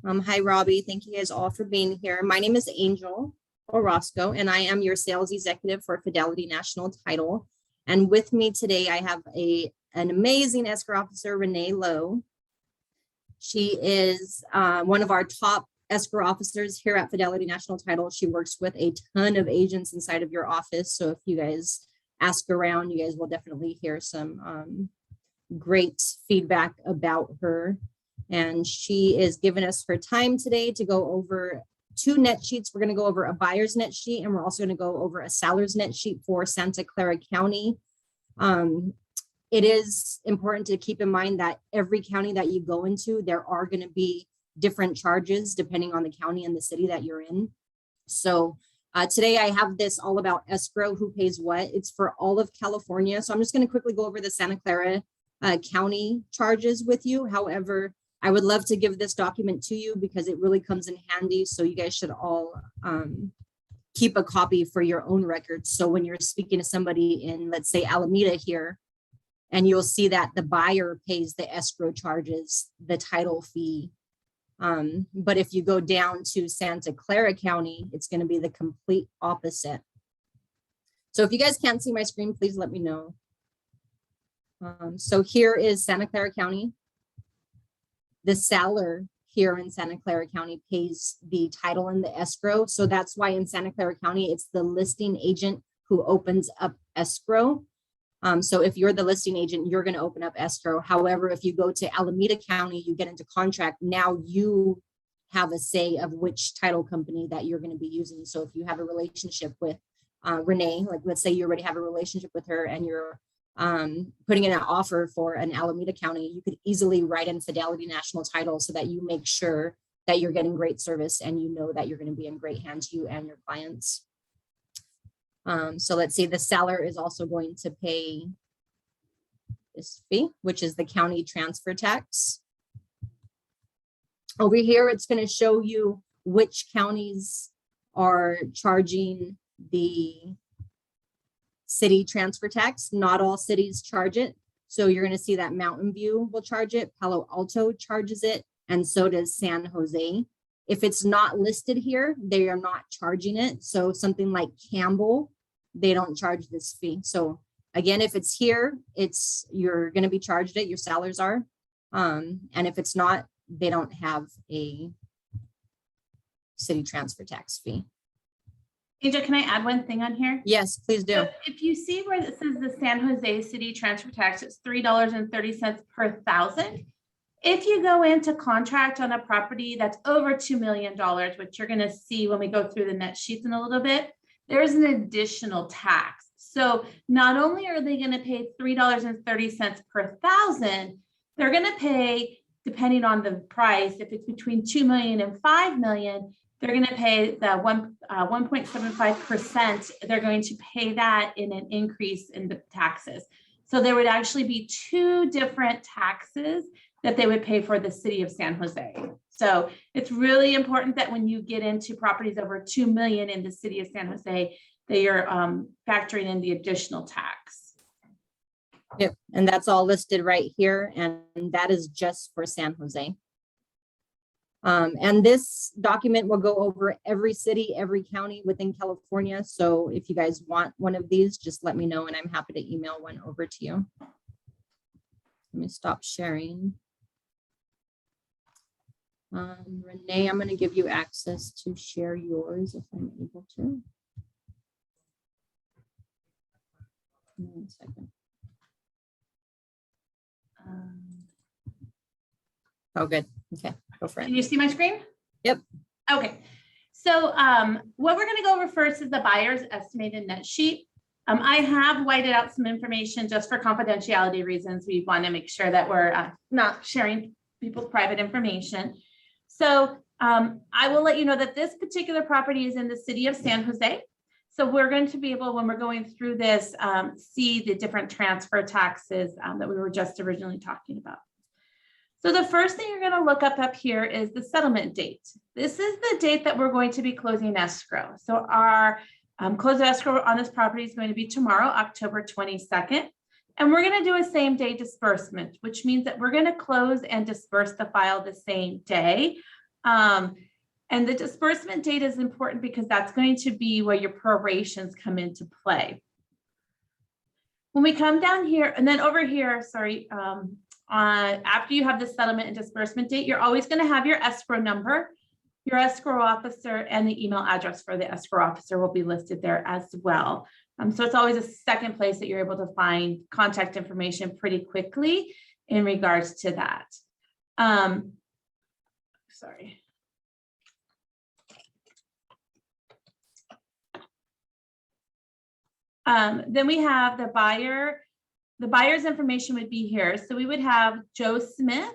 Hi, Robbie. Thank you guys all for being here. My name is Angel Orozco, and I am your sales executive for Fidelity National Title. And with me today, I have an amazing escrow officer, Renee Lowe. She is one of our top escrow officers here at Fidelity National Title. She works with a ton of agents inside of your office. So if you guys ask around, you guys will definitely hear some great feedback about her. And she is giving us her time today to go over 2 net sheets. We're going to go over a buyer's net sheet, and we're also going to go over a seller's net sheet for Santa Clara County. It is important to keep in mind that every county that you go into, there are going to be different charges depending on the county and the city that you're in. So today I have this all about escrow, who pays what. It's for all of California. So I'm just going to quickly go over the Santa Clara County charges with you. However, I would love to give this document to you because it really comes in handy. So you guys should all keep a copy for your own records. So when you're speaking to somebody in, let's say, Alameda here, and you'll see that the buyer pays the escrow charges, the title fee. But if you go down to Santa Clara County, it's going to be the complete opposite. So if you guys can't see my screen, please let me know. So here is Santa Clara County. The seller here in Santa Clara County pays the title and the escrow. So that's why in Santa Clara County, it's the listing agent who opens up escrow. So if you're the listing agent, you're going to open up escrow. However, if you go to Alameda County, you get into contract. Now you have a say of which title company that you're going to be using. So if you have a relationship with Renee, like let's say you already have a relationship with her and you're putting in an offer for an Alameda County, you could easily write in Fidelity National Title so that you make sure that you're getting great service and you know that you're going to be in great hands, you and your clients. So let's see, the seller is also going to pay this fee, which is the county transfer tax. Over here, it's going to show you which counties are charging the city transfer tax. Not all cities charge it. So you're going to see that Mountain View will charge it, Palo Alto charges it, and so does San Jose. If it's not listed here, they are not charging it. So something like Campbell, they don't charge this fee. So again, if it's here, you're going to be charged it, your sellers are. And if it's not, they don't have a city transfer tax fee. Angel, can I add one thing on here? Yes, please do. So if you see where it says the San Jose city transfer tax, it's $3.30 per thousand. If you go into contract on a property that's over $2 million, which you're going to see when we go through the net sheets in a little bit, there's an additional tax. So not only are they going to pay $3.30 per thousand, they're going to pay, depending on the price, if it's between 2 million and 5 million, they're going to pay the 1.75%. They're going to pay that in an increase in the taxes. So there would actually be 2 different taxes that they would pay for the city of San Jose. So it's really important that when you get into properties over 2 million in the city of San Jose, that you're factoring in the additional tax. Yep, and that's all listed right here, and that is just for San Jose. And this document will go over every city, every county within California. So if you guys want one of these, just let me know and I'm happy to email one over to you. Let me stop sharing. Renee, I'm going to give you access to share yours if I'm able to. 1 second. Oh, good. Okay, go for it. Can you see my screen? Yep. Okay. So what we're going to go over first is the buyer's estimated net sheet. I have whited out some information just for confidentiality reasons. We want to make sure that we're not sharing people's private information. So I will let you know that this particular property is in the city of San Jose. So we're going to be able, when we're going through this, see the different transfer taxes that we were just originally talking about. So the first thing you're going to look up here is the settlement date. This is the date that we're going to be closing escrow. So our close of escrow on this property is going to be tomorrow, October 22nd. And we're going to do a same day disbursement, which means that we're going to close and disperse the file the same day. And the disbursement date is important because that's going to be where your prorations come into play. When we come down here, and then over here, sorry, after you have the settlement and disbursement date, you're always going to have your escrow number, your escrow officer, and the email address for the escrow officer will be listed there as well. So it's always a second place that you're able to find contact information pretty quickly in regards to that. Sorry. Then we have the buyer. The buyer's information would be here. So we would have Joe Smith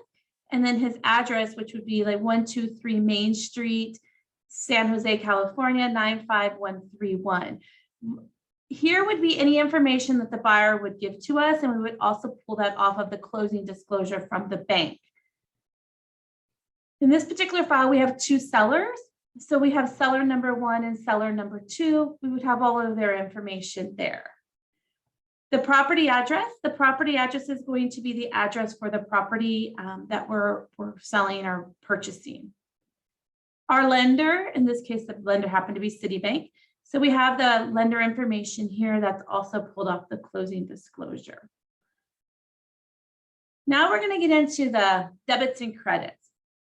and then his address, which would be like 123 Main Street, San Jose, California, 95131. Here would be any information that the buyer would give to us, and we would also pull that off of the closing disclosure from the bank. In this particular file, we have two sellers. So we have seller number 1 and seller number 2. We would have all of their information there. The property address is going to be the address for the property that we're selling or purchasing. Our lender, in this case, the lender happened to be Citibank. So we have the lender information here that's also pulled off the closing disclosure. Now we're going to get into the debits and credits.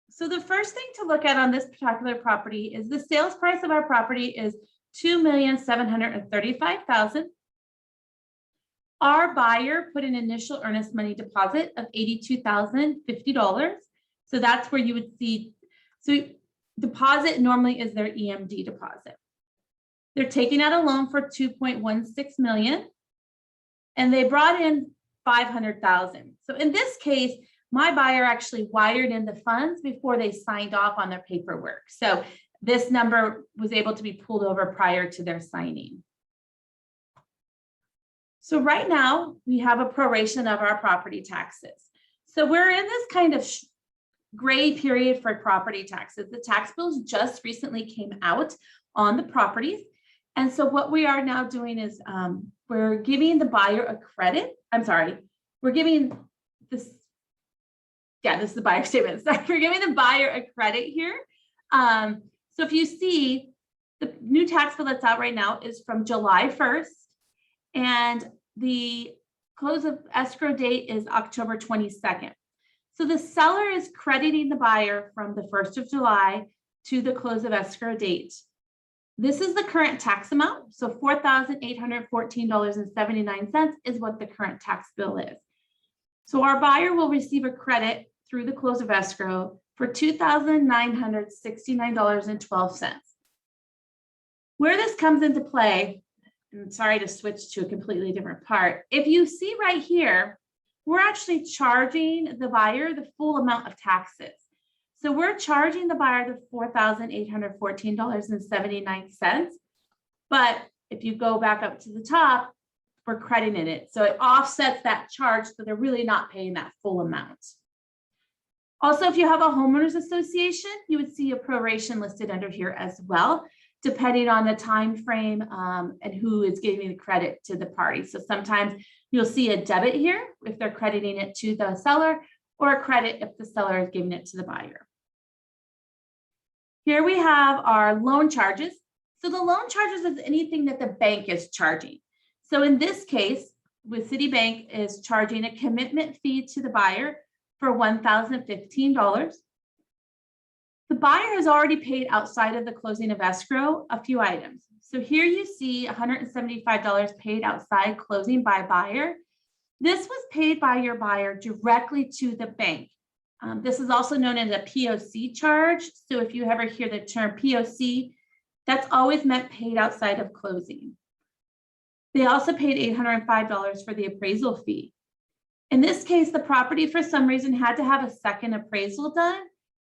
So the first thing to look at on this particular property is the sales price of our property is $2,735,000. Our buyer put an initial earnest money deposit of $82,050. So that's where you would see, so deposit normally is their EMD deposit. They're taking out a loan for $2.16 million, and they brought in $500,000. So in this case, my buyer actually wired in the funds before they signed off on their paperwork. So this number was able to be pulled over prior to their signing. So right now we have a proration of our property taxes. So we're in this kind of gray period for property taxes. The tax bills just recently came out on the properties. And so what we are now doing is we're giving the buyer a credit. I'm sorry, we're giving this. Yeah, this is the buyer statement. So we're giving the buyer a credit here. So if you see, the new tax bill that's out right now is from July 1st, and the close of escrow date is October 22nd. So the seller is crediting the buyer from the 1st of July to the close of escrow date. This is the current tax amount. So $4,814.79 is what the current tax bill is. So our buyer will receive a credit through the close of escrow for $2,969.12. Where this comes into play, and sorry to switch to a completely different part. If you see right here, we're actually charging the buyer the full amount of taxes. So we're charging the buyer the $4,814.79. But if you go back up to the top, we're crediting it. So it offsets that charge, so they're really not paying that full amount. Also, if you have a homeowners association, you would see a proration listed under here as well, depending on the time frame and who is giving the credit to the party. So sometimes you'll see a debit here if they're crediting it to the seller, or a credit if the seller is giving it to the buyer. Here we have our loan charges. So the loan charges is anything that the bank is charging. So in this case, with Citibank is charging a commitment fee to the buyer for $1,015. The buyer has already paid outside of the closing of escrow a few items. So here you see $175 paid outside closing by buyer. This was paid by your buyer directly to the bank. This is also known as a POC charge. So if you ever hear the term POC, that's always meant paid outside of closing. They also paid $805 for the appraisal fee. In this case, the property for some reason had to have a second appraisal done.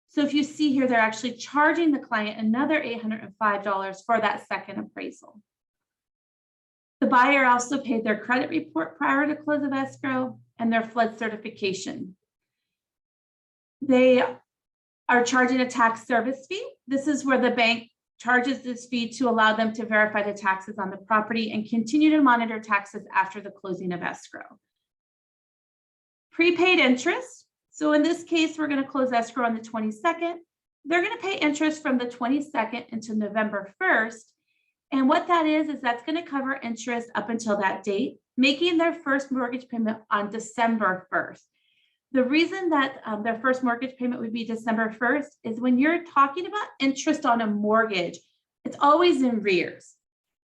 So if you see here, they're actually charging the client another $805 for that second appraisal. The buyer also paid their credit report prior to close of escrow and their flood certification. They are charging a tax service fee. This is where the bank charges this fee to allow them to verify the taxes on the property and continue to monitor taxes after the closing of escrow. Prepaid interest. So in this case, we're going to close escrow on the 22nd. they're going to pay interest from the 22nd until November 1st. And what that is that's going to cover interest up until that date, making their first mortgage payment on December 1st. The reason that their first mortgage payment would be December 1st is when you're talking about interest on a mortgage, it's always in arrears.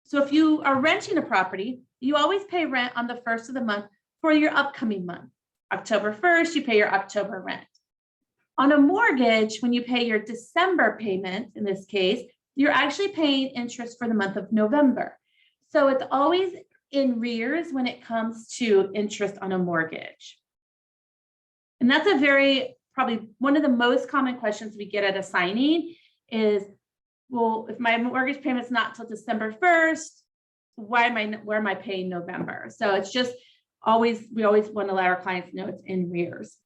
So if you are renting a property, you always pay rent on the first of the month for your upcoming month. October 1st, you pay your October rent. On a mortgage, when you pay your December payment, in this case, you're actually paying interest for the month of November. So it's always in arrears when it comes to interest on a mortgage. And that's probably one of the most common questions we get at a signing is, well, if my mortgage payment's not till December 1st, where am I paying November? So it's just we always want to let our clients know it's in arrears.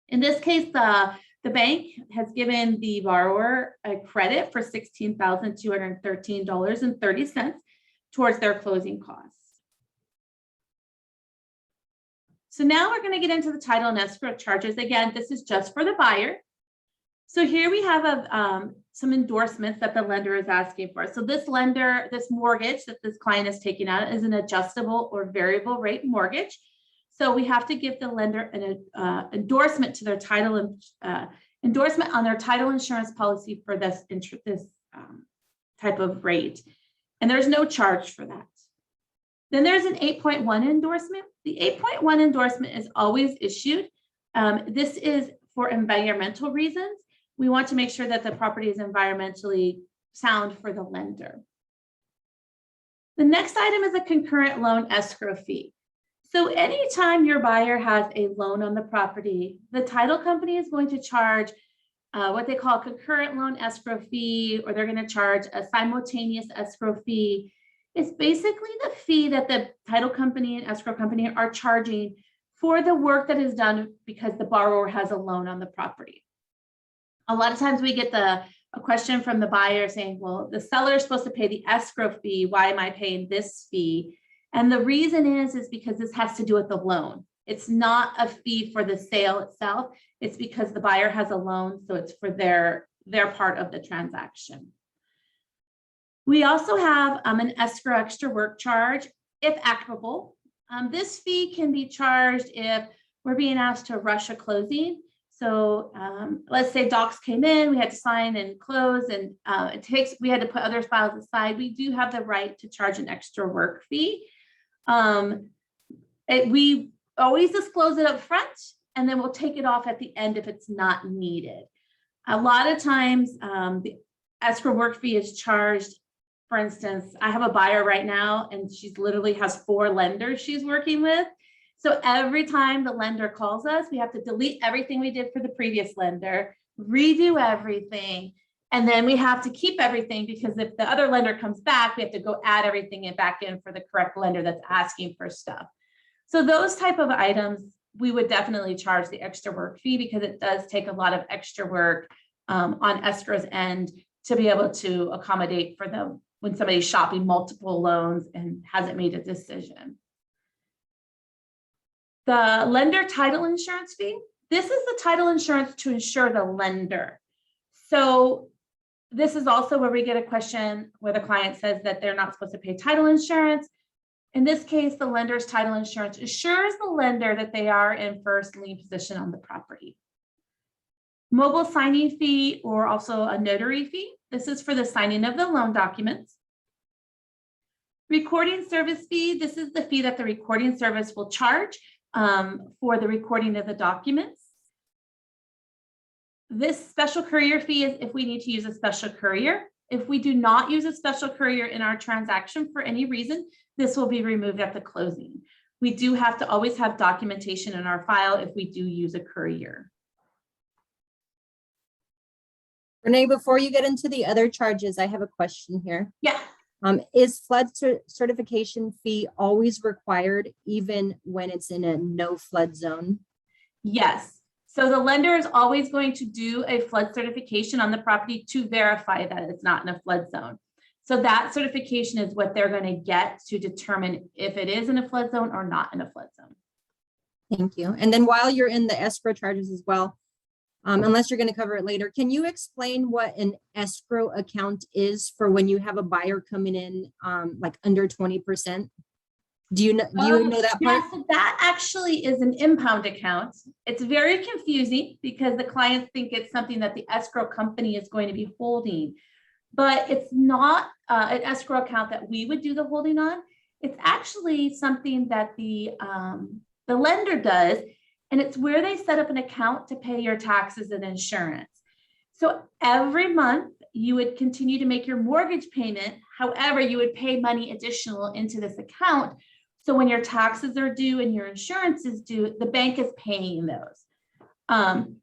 In this case, the bank has given the borrower a credit for $16,213.30 towards their closing costs. So now we're going to get into the title and escrow charges. Again, this is just for the buyer. So here we have some endorsements that the lender is asking for. So this mortgage that this client is taking out is an adjustable or variable rate mortgage. So we have to give the lender an endorsement to their title endorsement on their title insurance policy for this type of rate. And there's no charge for that. Then there's an 8.1 endorsement. The 8.1 endorsement is always issued. This is for environmental reasons. We want to make sure that the property is environmentally sound for the lender. The next item is a concurrent loan escrow fee. So anytime your buyer has a loan on the property, the title company is going to charge what they call a concurrent loan escrow fee, or they're going to charge a simultaneous escrow fee. It's basically the fee that the title company and escrow company are charging for the work that is done because the borrower has a loan on the property. A lot of times we get a question from the buyer saying, well, the seller is supposed to pay the escrow fee. Why am I paying this fee? And the reason is because this has to do with the loan. It's not a fee for the sale itself. It's because the buyer has a loan, so it's for their part of the transaction. We also have an escrow extra work charge, if applicable. This fee can be charged if we're being asked to rush a closing. So let's say docs came in, we had to sign and close, and we had to put other files aside. We do have the right to charge an extra work fee. We always disclose it up front, and then we'll take it off at the end if it's not needed. A lot of times the escrow work fee is charged. For instance, I have a buyer right now, and she literally has 4 lenders she's working with. So every time the lender calls us, we have to delete everything we did for the previous lender, redo everything, and then we have to keep everything, because if the other lender comes back, we have to go add everything back in for the correct lender that's asking for stuff. So those type of items, we would definitely charge the extra work fee, because it does take a lot of extra work on escrow's end to be able to accommodate for them when somebody's shopping multiple loans and hasn't made a decision. The lender title insurance fee. This is the title insurance to insure the lender. So this is also where we get a question where the client says that they're not supposed to pay title insurance. In this case, the lender's title insurance assures the lender that they are in first lien position on the property. Mobile signing fee, or also a notary fee. This is for the signing of the loan documents. Recording service fee. This is the fee that the recording service will charge for the recording of the documents. This special courier fee is if we need to use a special courier. If we do not use a special courier in our transaction for any reason, this will be removed at the closing. We do have to always have documentation in our file if we do use a courier. Renee, before you get into the other charges, I have a question here. Yeah. Is flood certification fee always required even when it's in a no flood zone? Yes. So the lender is always going to do a flood certification on the property to verify that it's not in a flood zone. So that certification is what they're going to get to determine if it is in a flood zone or not in a flood zone. Thank you. And then while you're in the escrow charges as well, Unless you're going to cover it later. Can you explain what an escrow account is for when you have a buyer coming in like under 20%? Do you know that part? Yeah, so that actually is an impound account. It's very confusing because the clients think it's something that the escrow company is going to be holding, but it's not an escrow account that we would do the holding on. It's actually something that the lender does, and it's where they set up an account to pay your taxes and insurance. So every month you would continue to make your mortgage payment. However, you would pay money additional into this account. So when your taxes are due and your insurance is due, the bank is paying those. When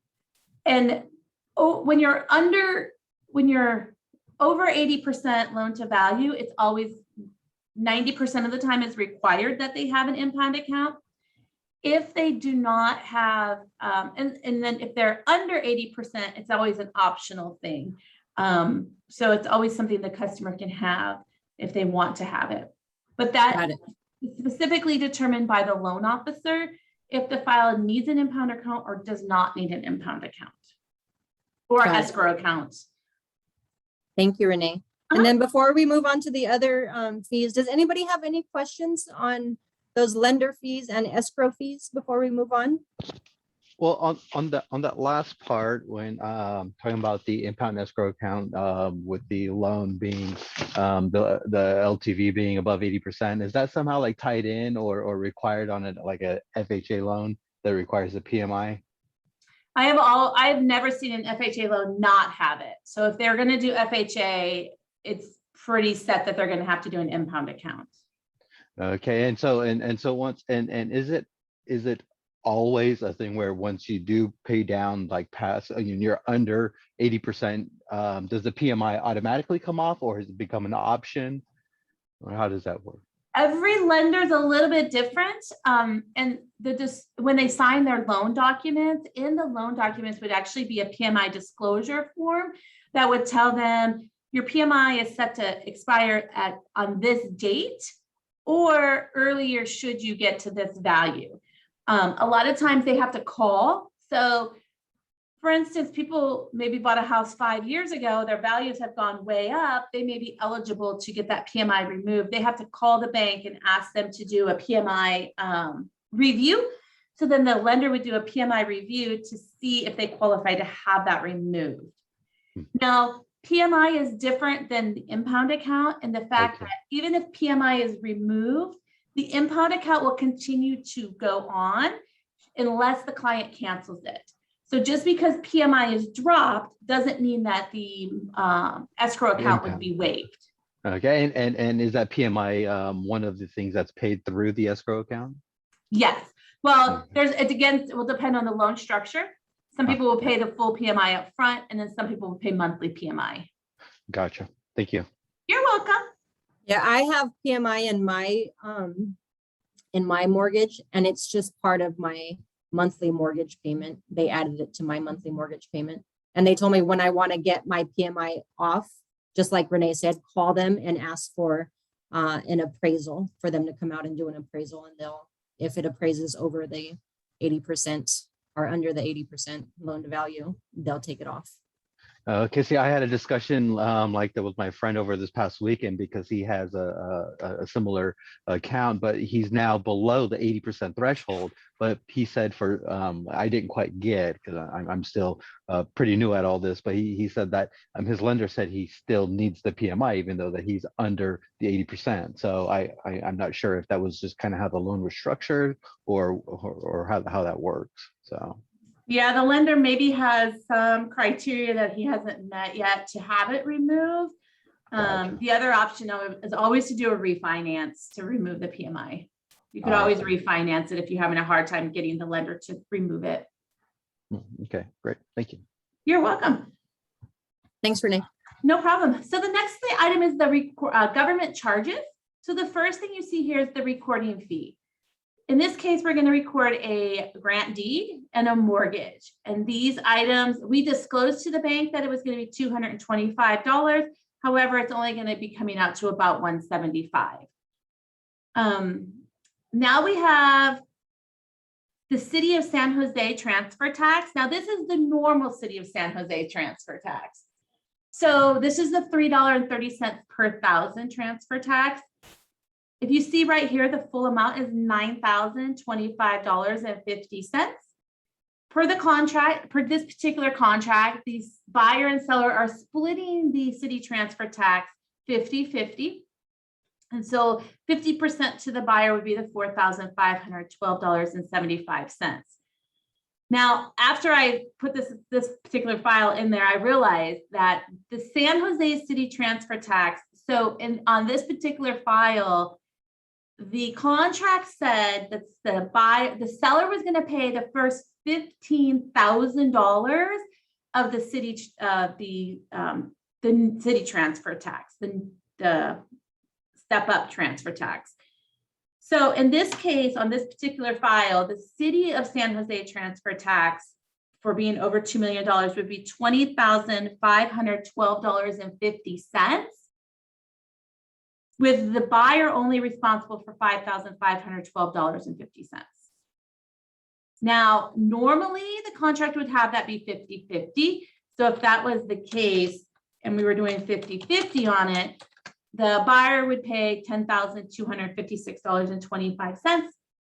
you're over 80% loan to value, it's always 90% of the time is required that they have an impound account. If they do not have, and then if they're under 80%, it's always an optional thing. So it's always something the customer can have if they want to have it. But that is specifically determined by the loan officer if the file needs an impound account or does not need an impound account or escrow account. Thank you, Renee. And then before we move on to the other fees, does anybody have any questions on those lender fees and escrow fees before we move on? Well, on that last part, when talking about the impound escrow account with the loan being the LTV being above 80%, is that somehow like tied in or required on like a FHA loan that requires a PMI? I've never seen an FHA loan not have it. So if they're going to do FHA, it's pretty set that they're going to have to do an impound account. Okay, and so once is it always a thing where once you do pay down like past you're under 80%, does the PMI automatically come off, or has it become an option, or how does that work? Every lender is a little bit different, and when they sign their loan documents, in the loan documents would actually be a PMI disclosure form that would tell them your PMI is set to expire on this date or earlier should you get to this value. A lot of times they have to call. So for instance, people maybe bought a house 5 years ago, their values have gone way up. They may be eligible to get that PMI removed. They have to call the bank and ask them to do a PMI review. So then the lender would do a PMI review to see if they qualify to have that removed. Now, PMI is different than the impound account in the fact that even if PMI is removed, the impound account will continue to go on unless the client cancels it. So just because PMI is dropped doesn't mean that the escrow account would be waived. Okay, and is that PMI one of the things that's paid through the escrow account? Yes. Well, it will depend on the loan structure. Some people will pay the full PMI up front, and then some people will pay monthly PMI. Gotcha. Thank you. You're welcome. Yeah, I have PMI in my mortgage, and it's just part of my monthly mortgage payment. They added it to my monthly mortgage payment, and they told me when I want to get my PMI off, just like Renee said, call them and ask for an appraisal for them to come out and do an appraisal, and if it appraises over the 80% or under the 80% loan to value, they'll take it off. Okay, see, I had a discussion like that with my friend over this past weekend because he has a similar account, but he's now below the 80% threshold. But he said I didn't quite get, because I'm still pretty new at all this, but he said that his lender said he still needs the PMI even though that he's under the 80%. So I'm not sure if that was just kind of how the loan was structured or how that works. So. Yeah, the lender maybe has some criteria that he hasn't met yet to have it removed. Gotcha. The other option is always to do a refinance to remove the PMI. You could always refinance it if you're having a hard time getting the lender to remove it. Okay, great. Thank you. You're welcome. Thanks, Renee. No problem. So the next item is the government charges. So the first thing you see here is the recording fee. In this case, we're going to record a grant deed and a mortgage. And these items, we disclosed to the bank that it was going to be $225. However, it's only going to be coming out to about $175. Now we have the City of San Jose transfer tax. Now, this is the normal City of San Jose transfer tax. So this is the $3.30 per thousand transfer tax. If you see right here, the full amount is $9,025.50. Per the contract, per this particular contract, these buyer and seller are splitting the city transfer tax 50-50. And so 50% to the buyer would be the $4,512.75. Now, after I put this particular file in there, I realized that the San Jose city transfer tax, so on this particular file, the contract said that the seller was going to pay the first $15,000 of the city city transfer tax, the step up transfer tax. So in this case, on this particular file, the City of San Jose transfer tax for being over $2 million would be $20,512.50, with the buyer only responsible for $5,512.50. Now, normally the contract would have that be 50-50. So if that was the case and we were doing 50-50 on it, the buyer would pay $10,256.25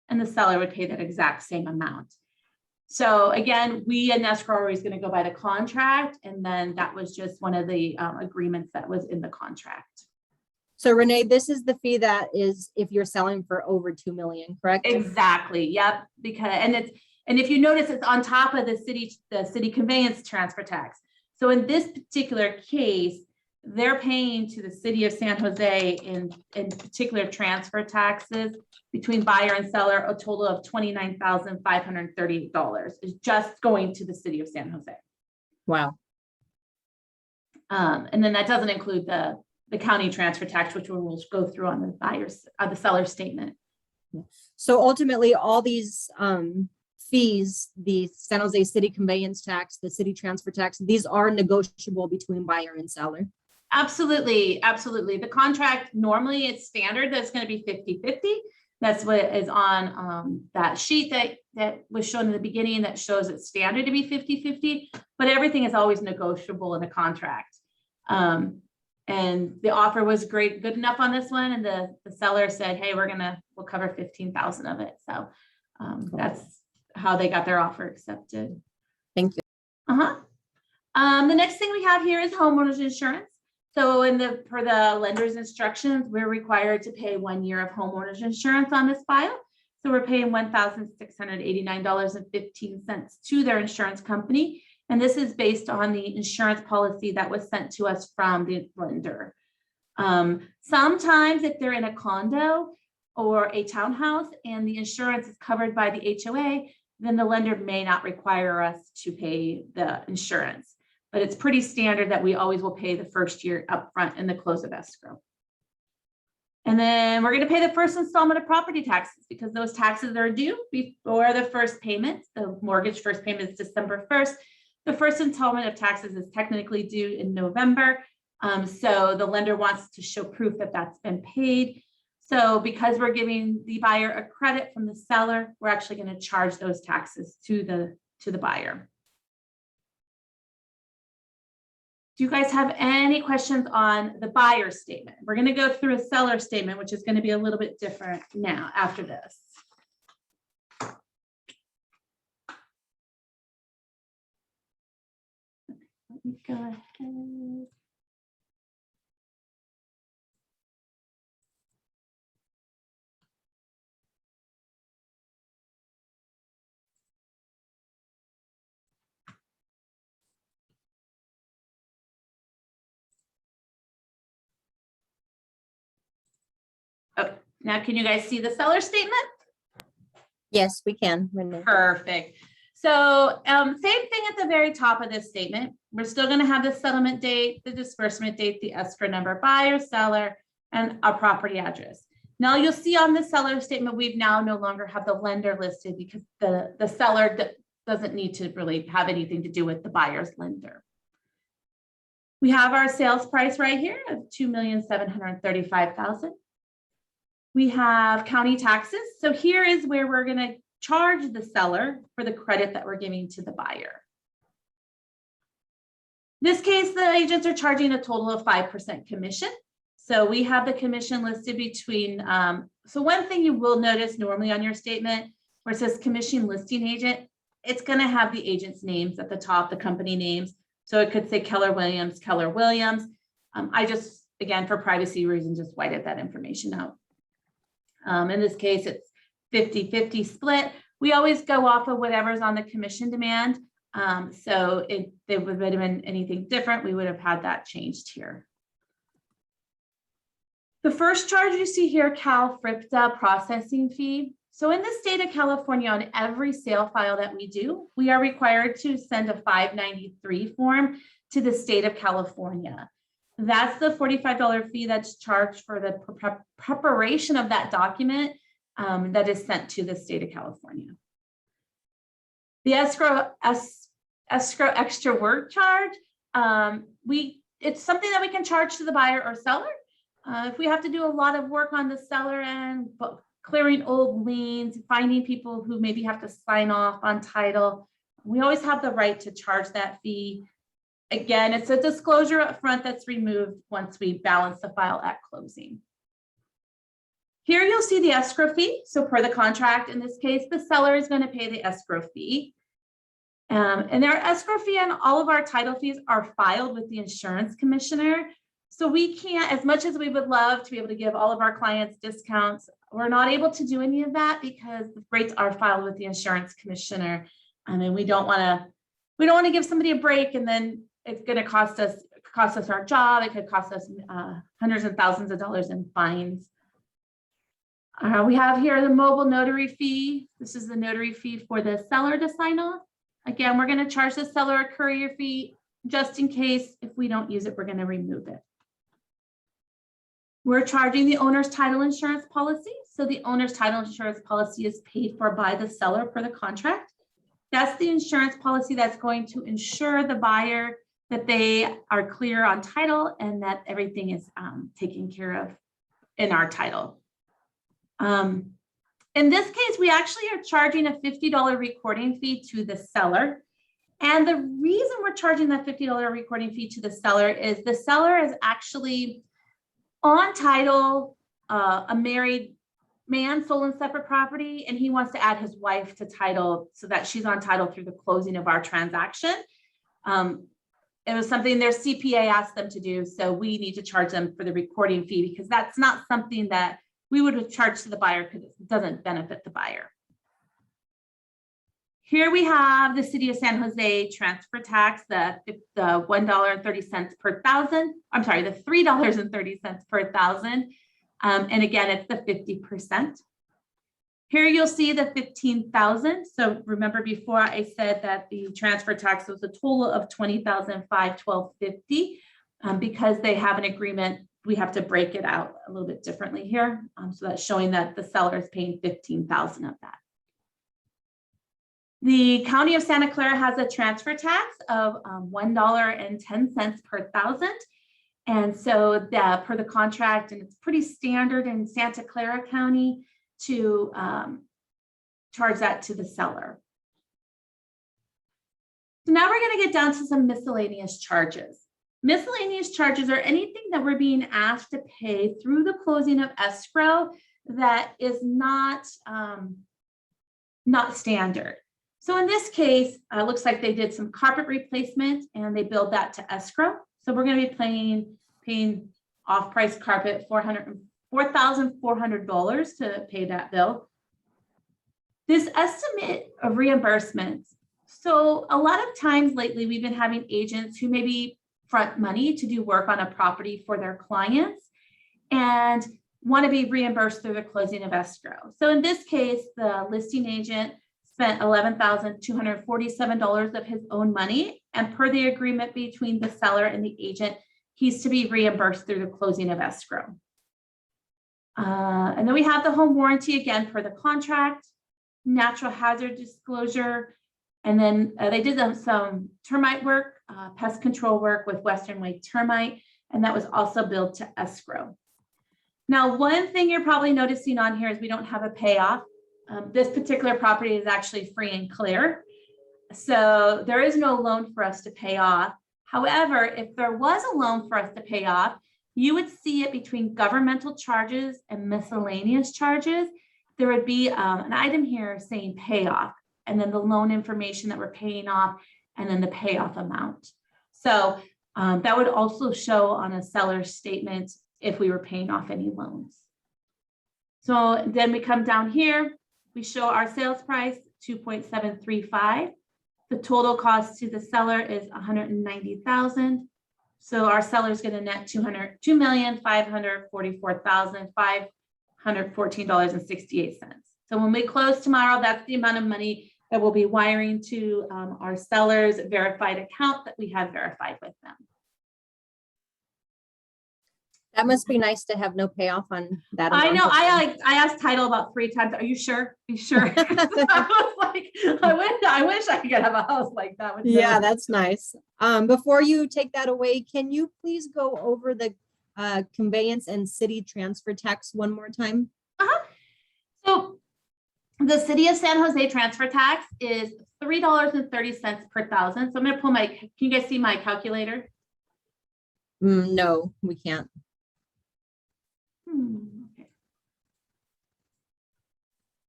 and the seller would pay that exact same amount. So again, we in escrow are always going to go by the contract, and then that was just one of the agreements that was in the contract. So Renee, this is the fee that is if you're selling for over 2 million, correct? Exactly. Yep. Because and if you notice, it's on top of the city conveyance transfer tax. So in this particular case, they're paying to the City of San Jose in particular transfer taxes between buyer and seller a total of $29,538 is just going to the City of San Jose. Wow. And then that doesn't include the county transfer tax, which we'll go through on the seller statement. So ultimately, all these fees, the San Jose city conveyance tax, the city transfer tax, these are negotiable between buyer and seller. Absolutely. Absolutely. The contract, normally it's standard that's going to be 50-50. That's what is on that sheet that was shown in the beginning that shows it's standard to be 50-50, but everything is always negotiable in the contract. And the offer was good enough on this one. And the seller said, hey, we'll cover 15,000 of it. So that's how they got their offer accepted. Thank you. The next thing we have here is homeowners insurance. So per the lender's instructions, we're required to pay 1 year of homeowners insurance on this file. So we're paying $1,689.15 to their insurance company. And this is based on the insurance policy that was sent to us from the lender. Sometimes if they're in a condo or a townhouse and the insurance is covered by the HOA, then the lender may not require us to pay the insurance. But it's pretty standard that we always will pay the first year upfront in the close of escrow. And then we're going to pay the first installment of property taxes because those taxes are due before the first payment. The mortgage first payment is December 1st. The first installment of taxes is technically due in November. So the lender wants to show proof that that's been paid. So because we're giving the buyer a credit from the seller, we're actually going to charge those taxes to the buyer. Do you guys have any questions on the buyer statement? We're going to go through a seller statement, which is going to be a little bit different now after this. Let me go ahead. Oh, now can you guys see the seller statement? Yes, we can, Renee. Perfect. So same thing at the very top of this statement. We're still going to have the settlement date, the disbursement date, the escrow number, buyer, seller, and our property address. Now you'll see on the seller statement, we've now no longer have the lender listed because the seller doesn't need to really have anything to do with the buyer's lender. We have our sales price right here of $2,735,000. We have county taxes. So here is where we're going to charge the seller for the credit that we're giving to the buyer. In this case, the agents are charging a total of 5% commission. So we have the commission listed between, so one thing you will notice normally on your statement where it says commission listing agent, it's going to have the agent's names at the top, the company names. So it could say Keller Williams, Keller Williams. I just, again, for privacy reasons, just whited that information out. In this case, it's 50-50 split. We always go off of whatever's on the commission demand. So if there would have been anything different, we would have had that changed here. The first charge you see here, Cal FRIPTA processing fee. So in the state of California, on every sale file that we do, we are required to send a 593 form to the state of California. That's the $45 fee that's charged for the preparation of that document that is sent to the state of California. The escrow extra work charge, it's something that we can charge to the buyer or seller. If we have to do a lot of work on the seller end, clearing old liens, finding people who maybe have to sign off on title, we always have the right to charge that fee. Again, it's a disclosure up front that's removed once we balance the file at closing. Here you'll see the escrow fee. So per the contract, in this case, the seller is going to pay the escrow fee. And our escrow fee and all of our title fees are filed with the insurance commissioner. So we can't, as much as we would love to be able to give all of our clients discounts, we're not able to do any of that because the rates are filed with the insurance commissioner. And we don't want to give somebody a break and then it's going to cost us our job. It could cost us hundreds and thousands of dollars in fines. We have here the mobile notary fee. This is the notary fee for the seller to sign off. Again, we're going to charge the seller a courier fee just in case if we don't use it, we're going to remove it. We're charging the owner's title insurance policy. So the owner's title insurance policy is paid for by the seller per the contract. That's the insurance policy that's going to ensure the buyer that they are clear on title and that everything is taken care of in our title. In this case, we actually are charging a $50 recording fee to the seller. And the reason we're charging that $50 recording fee to the seller is the seller is actually on title, a married man, sole and separate property, and he wants to add his wife to title so that she's on title through the closing of our transaction. It was something their CPA asked them to do, so we need to charge them for the recording fee because that's not something that we would have charged to the buyer because it doesn't benefit the buyer. Here we have the City of San Jose transfer tax, the $1.30 per thousand. I'm sorry, the $3.30 per thousand. And again, it's the 50%. Here you'll see the $15,000. So remember before I said that the transfer tax was a total of $20,512.50. Because they have an agreement, we have to break it out a little bit differently here. So that's showing that the seller is paying $15,000 of that. The County of Santa Clara has a transfer tax of $1.10 per thousand. And so per the contract, and it's pretty standard in Santa Clara County to charge that to the seller. So now we're going to get down to some miscellaneous charges. Miscellaneous charges are anything that we're being asked to pay through the closing of escrow that is not standard. So in this case, it looks like they did some carpet replacement and they billed that to escrow. So we're going to be paying off-price carpet $4,400 to pay that bill. This estimate of reimbursements. So a lot of times lately, we've been having agents who maybe front money to do work on a property for their clients and want to be reimbursed through the closing of escrow. So in this case, the listing agent spent $11,247 of his own money, and per the agreement between the seller and the agent, he's to be reimbursed through the closing of escrow. And then we have the home warranty again per the contract, natural hazard disclosure, and then they did some termite work, pest control work with Western White Termite, and that was also billed to escrow. Now, one thing you're probably noticing on here is we don't have a payoff. This particular property is actually free and clear. So there is no loan for us to pay off. However, if there was a loan for us to pay off, you would see it between governmental charges and miscellaneous charges. There would be an item here saying payoff, and then the loan information that we're paying off, and then the payoff amount. So that would also show on a seller's statement if we were paying off any loans. So then we come down here, we show our sales price, 2.735. The total cost to the seller is 190,000. So our seller is going to net $2,544,514.68. So when we close tomorrow, that's the amount of money that we'll be wiring to our seller's verified account that we have verified with them. That must be nice to have no payoff on that. I amount know. of I asked title about 3 times. Are you sure? Be sure. I was like, I wish I could have a house like that. With Yeah, no- that's nice. Before you take that away, can you please go over the conveyance and city transfer tax one more time? So the city of San Jose transfer tax is $3.30 per thousand. So I'm going to pull my, can you guys see my calculator? No, we can't. Okay.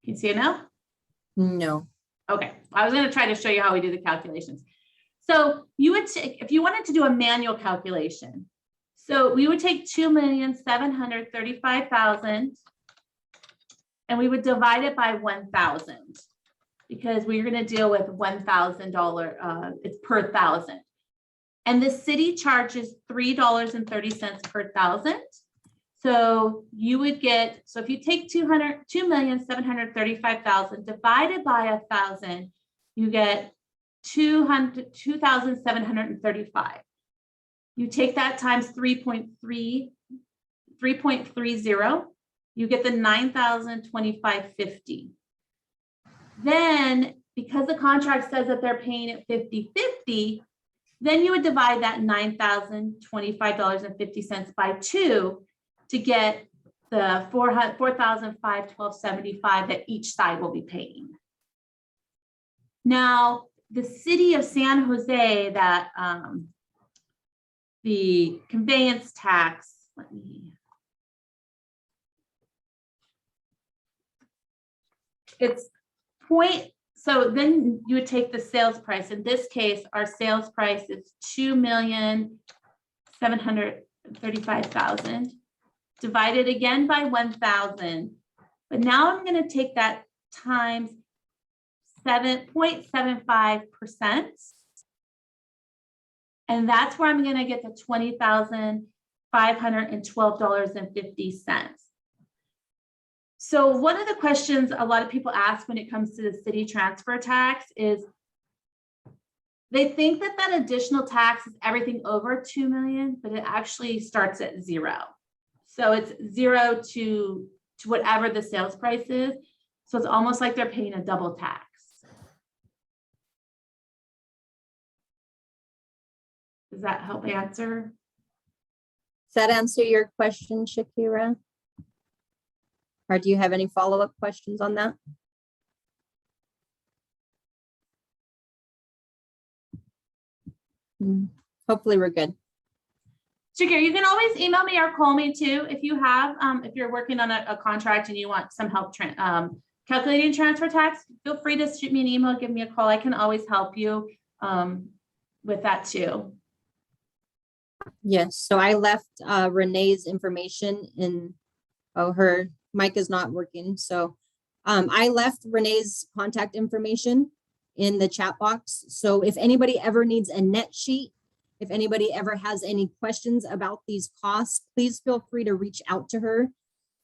Can you see it now? No. Okay, I was going to try to show you how we do the calculations. So you would take, if you wanted to do a manual calculation, so we would take 2,735,000 and we would divide it by 1,000 because we're going to deal with $1,000, it's per thousand. And the city charges $3.30 per thousand. So you would get, so if you take 2,735,000 divided by 1,000, you get 2,735. You take that times 3.30, you get the 9,025.50. Then because the contract says that they're paying it 50/50, then you would divide that $9,025.50 by 2 to get the $4,512.75 that each side will be paying. Now, the city of San Jose, that the conveyance tax, it's point. So then you would take the sales price. In this case, our sales price is $2,735,000 divided again by 1,000. But now I'm going to take that times 7.75%. And that's where I'm going to get the $20,512.50. So one of the questions a lot of people ask when it comes to the city transfer tax is they think that that additional tax is everything over 2 million, but it actually starts at 0. So it's 0 to whatever the sales price is. So it's almost like they're paying a double tax. Does that help answer? Does that answer your question, Shakira? Or do you have any follow-up questions on that? Hopefully we're good. Shakira, you can always email me or call me too if you have, if you're working on a contract and you want some help calculating transfer tax. Feel free to shoot me an email, give me a call. I can always help you with that too. Yes, so I left Renee's information in, her mic is not working. So I left Renee's contact information in the chat box. So if anybody ever needs a net sheet, if anybody ever has any questions about these costs, please feel free to reach out to her.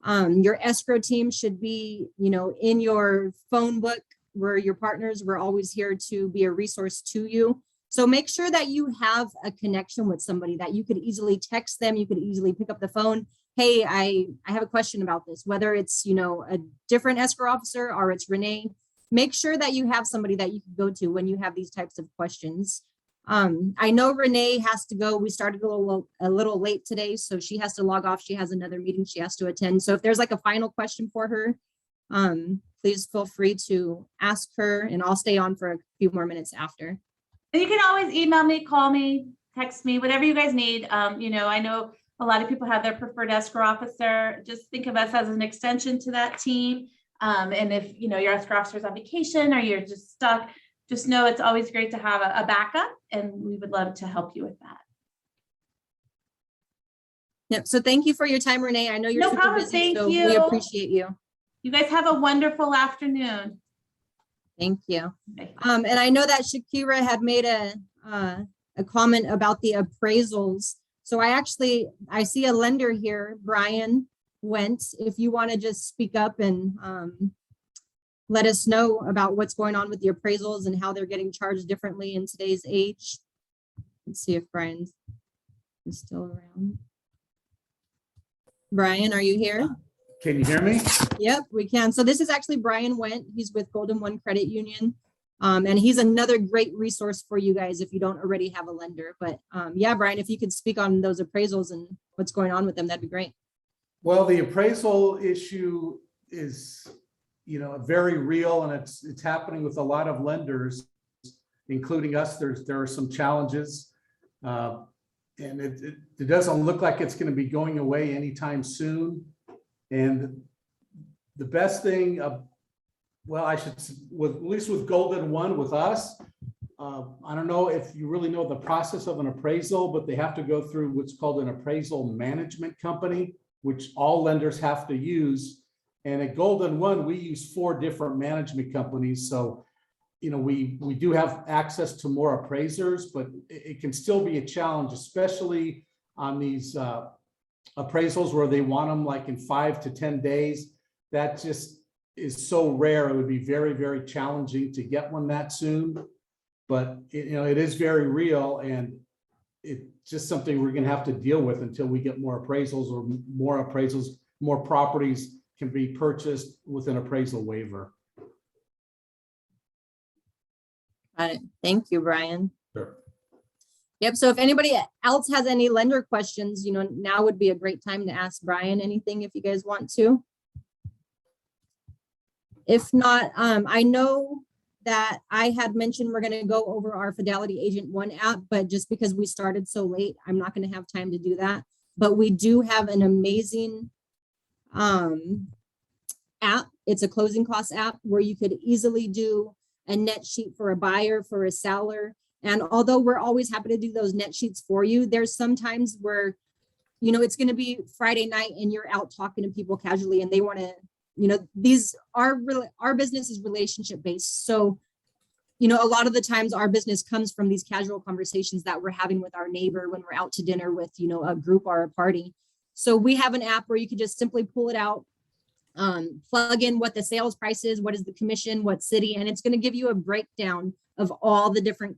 Your escrow team should be, in your phone book. We're your partners. We're always here to be a resource to you. So make sure that you have a connection with somebody that you could easily text them. You could easily pick up the phone. Hey, I have a question about this, whether it's, a different escrow officer or it's Renee. Make sure that you have somebody that you can go to when you have these types of questions. I know Renee has to go. We started a little late today, so she has to log off. She has another meeting she has to attend. So if there's like a final question for her, please feel free to ask her, and I'll stay on for a few more minutes after. And you can always email me, call me, text me, whatever you guys need. You know, I know a lot of people have their preferred escrow officer. Just think of us as an extension to that team. And if, you know, your escrow officer is on vacation or you're just stuck, just know it's always great to have a backup, and we would love to help you with that. Yep. So thank you for your time, Renee. I know you're No super problem. busy, Thank so we you. appreciate you. You guys have a wonderful afternoon. Thank you. Okay. And I know that Shakira had made a comment about the appraisals. So I see a lender here, Brian Went. If you want to just speak up and let us know about what's going on with the appraisals and how they're getting charged differently in today's age. Let's see if Brian is still around. Brian, are you here? Can you hear me? Yep, we can. So this is actually Brian Went. He's with Golden One Credit Union. And he's another great resource for you guys if you don't already have a lender. But yeah, Brian, if you could speak on those appraisals and what's going on with them, that'd be great. Well, the appraisal issue is, you know, very real, and it's happening with a lot of lenders, including us. There are some challenges, and it doesn't look like it's going to be going away anytime soon. And the best thing, well, I should, at least with Golden One, with us, I don't know if you really know the process of an appraisal, but they have to go through what's called an appraisal management company, which all lenders have to use. And at Golden One, we use 4 different management companies. So, you know, we do have access to more appraisers, but it can still be a challenge, especially on these appraisals where they want them like in 5 to 10 days. That just is so rare. It would be very, very challenging to get one that soon. But you know, it is very real, and it's just something we're going to have to deal with until we get more appraisals, or more properties can be purchased with an appraisal waiver. Got it. Thank you, Brian. Sure. Yep. So if anybody else has any lender questions, you know, now would be a great time to ask Brian anything if you guys want to. If not, I know that I had mentioned we're going to go over our Fidelity Agent One app, but just because we started so late, I'm not going to have time to do that. But we do have an amazing app. It's a closing cost app where you could easily do a net sheet for a buyer, for a seller. And although we're always happy to do those net sheets for you, there's sometimes where, you know, it's going to be Friday night and you're out talking to people casually and they want to, you know, our business is relationship based. So, you know, a lot of the times our business comes from these casual conversations that we're having with our neighbor when we're out to dinner with, you know, a group or a party. So we have an app where you can just simply pull it out, plug in what the sales price is, what is the commission, what city, and it's going to give you a breakdown of all the different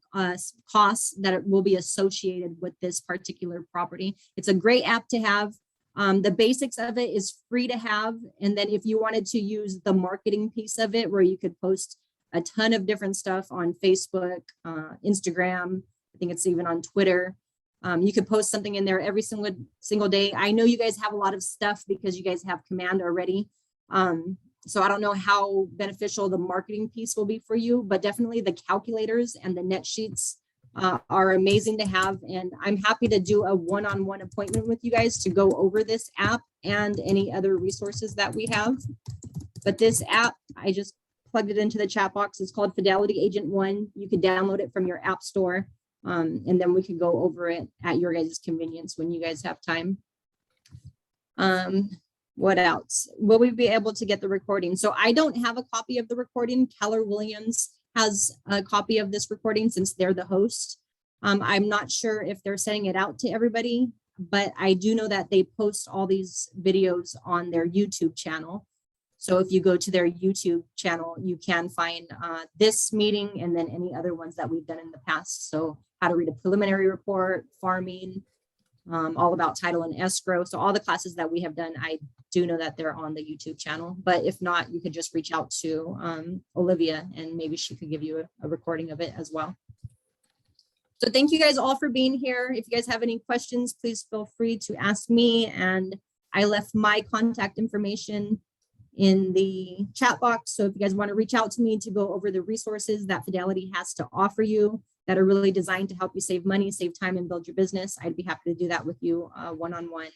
costs that will be associated with this particular property. It's a great app to have. The basics of it is free to have. And then if you wanted to use the marketing piece of it, where you could post a ton of different stuff on Facebook, Instagram, I think it's even on Twitter. You could post something in there every single day. I know you guys have a lot of stuff because you guys have Command already. So I don't know how beneficial the marketing piece will be for you, but definitely the calculators and the net sheets are amazing to have. And I'm happy to do a one-on-one appointment with you guys to go over this app and any other resources that we have. But this app, I just plugged it into the chat box. It's called Fidelity Agent One. You could download it from your app store. And then we could go over it at your guys' convenience when you guys have time. What else? Will we be able to get the recording? So I don't have a copy of the recording. Keller Williams has a copy of this recording since they're the host. I'm not sure if they're sending it out to everybody, but I do know that they post all these videos on their YouTube channel. So if you go to their YouTube channel, you can find this meeting and then any other ones that we've done in the past. So how to read a preliminary report, farming, all about title and escrow. So all the classes that we have done, I do know that they're on the YouTube channel, but if not, you could just reach out to Olivia and maybe she could give you a recording of it as well. So thank you guys all for being here. If you guys have any questions, please feel free to ask me. And I left my contact information in the chat box. So if you guys want to reach out to me to go over the resources that Fidelity has to offer you that are really designed to help you save money, save time, and build your business, I'd be happy to do that with you one-on-one.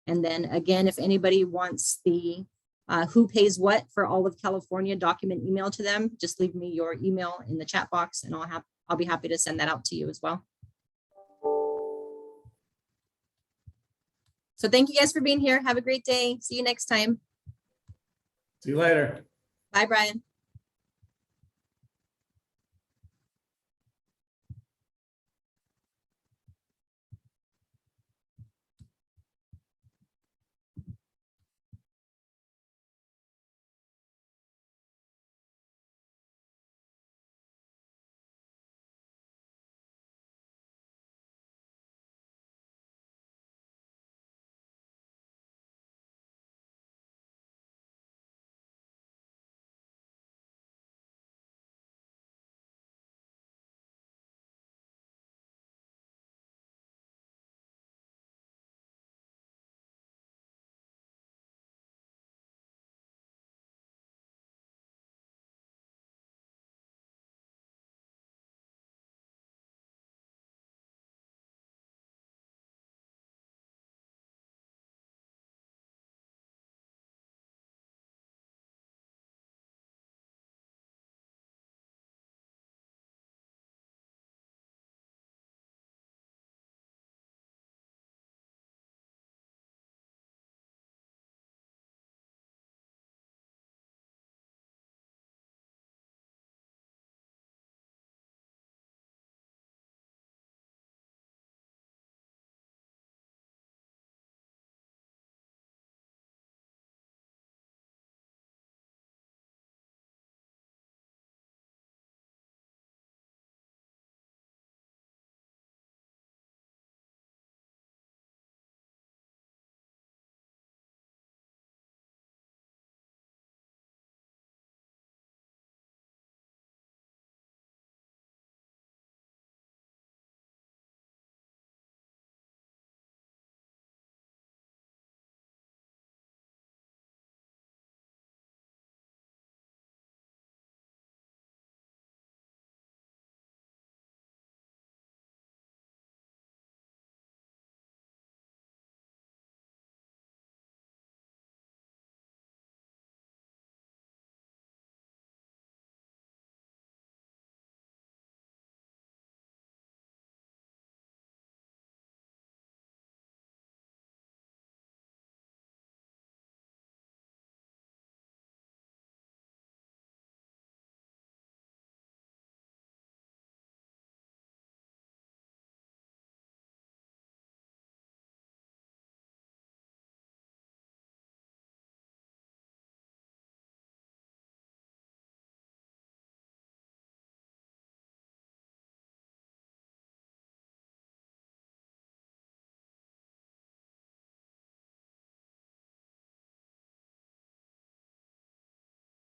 And then again, if anybody wants the who pays what for all of California document email to them, just leave me your email in the chat box and I'll be happy to send that out to you as well. So thank you guys for being here. Have a great day. See you next time. See you later. Bye, Brian.